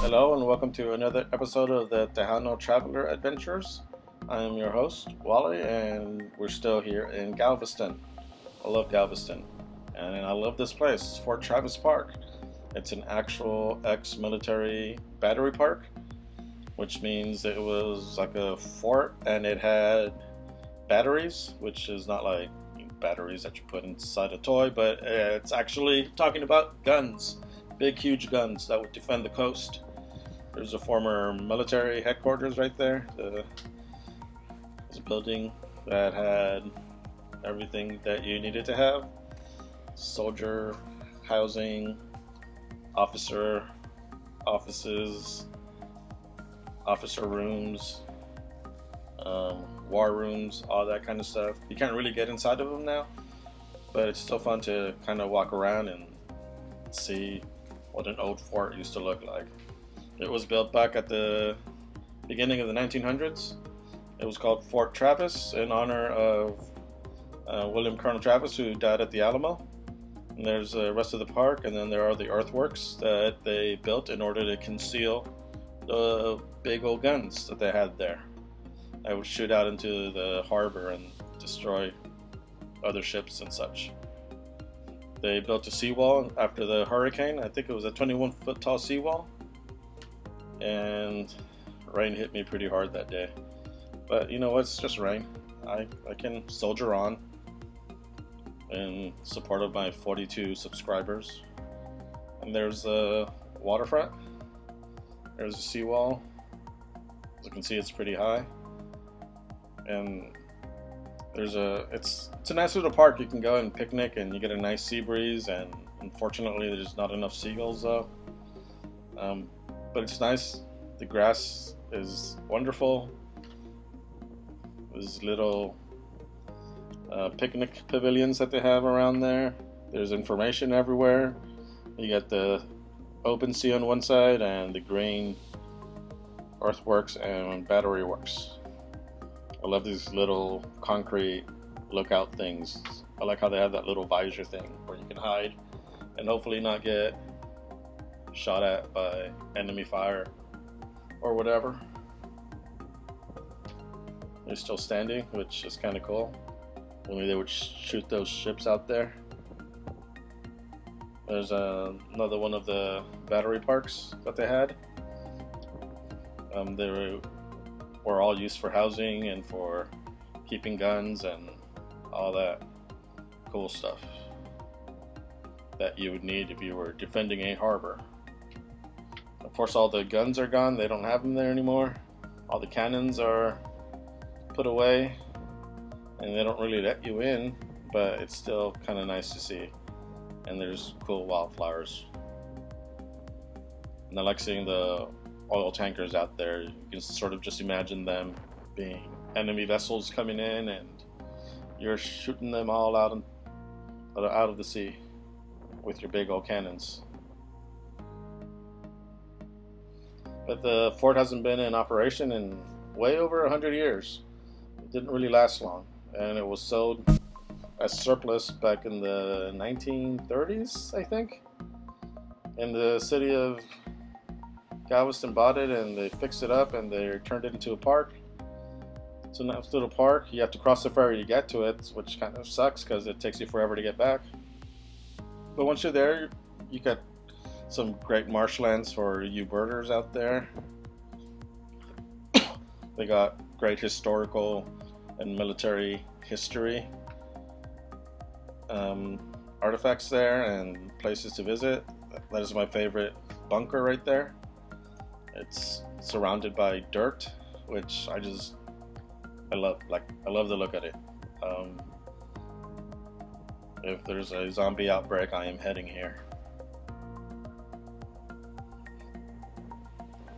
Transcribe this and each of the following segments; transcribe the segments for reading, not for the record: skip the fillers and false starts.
Hello and welcome to another episode of the Tejano Traveler Adventures. I am your host, Wally, and we're still here in Galveston. I love Galveston, and I love this place. It's Fort Travis Park. It's an actual ex-military battery park, which means it was like a fort and it had batteries, which is not like batteries that you put inside a toy, but it's actually talking about guns. Big, huge guns that would defend the coast. There's a former military headquarters right there. There's a building that had everything that you needed to have. Soldier housing, officer offices, officer rooms, war rooms, all that kind of stuff. You can't really get inside of them now, but it's still fun to kind of walk around and see what an old fort used to look like. It was built back at the beginning of the 1900s. It was called Fort Travis in honor of William Colonel Travis, who died at the Alamo. And there's the rest of the park, and then there are the earthworks that they built in order to conceal the big old guns that they had there. They would shoot out into the harbor and destroy other ships and such. They built a seawall after the hurricane. I think it was a 21-foot tall seawall. And rain hit me pretty hard that day. But you know what? It's just rain. I can soldier on in support of my 42 subscribers. And there's a waterfront. There's a seawall. As you can see, it's pretty high. And it's a nice little park. You can go and picnic and you get a nice sea breeze, and unfortunately there's not enough seagulls though. But it's nice. The grass is wonderful. There's little picnic pavilions that they have around there. There's information everywhere. You got the open sea on one side and the green Earthworks and Battery Works. I love these little concrete lookout things. I like how they have that little visor thing where you can hide and hopefully not get shot at by enemy fire or whatever. They're still standing, which is kind of cool. Only they would shoot those ships out there. There's another one of the battery parks that they had. They were all used for housing and for keeping guns and all that cool stuff that you would need if you were defending a harbor. Of course, all the guns are gone. They don't have them there anymore. All the cannons are put away, and they don't really let you in, but it's still kind of nice to see. And there's cool wildflowers. And I like seeing the oil tankers out there. You can sort of just imagine them being enemy vessels coming in, and you're shooting them all out of the sea with your big old cannons. But the fort hasn't been in operation in way over 100 years. It didn't really last long, and it was sold as surplus back in the 1930s, I think. And the city of Galveston bought it, and they fixed it up, and they turned it into a park. It's a nice little park. You have to cross the ferry to get to it, which kind of sucks because it takes you forever to get back. But once you're there, you got some great marshlands for you birders out there. They got great historical and military history artifacts there and places to visit. That is my favorite bunker right there. It's surrounded by dirt, which I love. I love the look at it. If there's a zombie outbreak, I am heading here.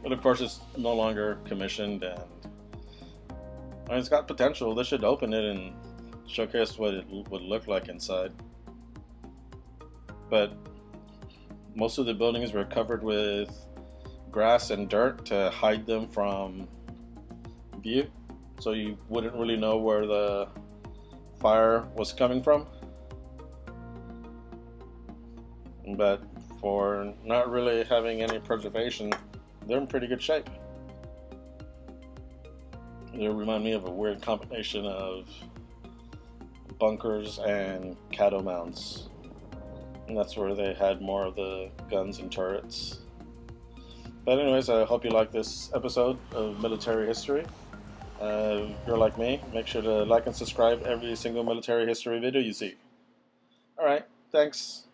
But of course, it's no longer commissioned, and it's got potential. They should open it and showcase what it would look like inside. But most of the buildings were covered with grass and dirt to hide them from view, so you wouldn't really know where the fire was coming from. But for not really having any preservation, they're in pretty good shape. They remind me of a weird combination of bunkers and cattle mounds. And that's where they had more of the guns and turrets. But anyways, I hope you like this episode of military history. If you're like me, make sure to like and subscribe every single military history video you see. Alright, thanks.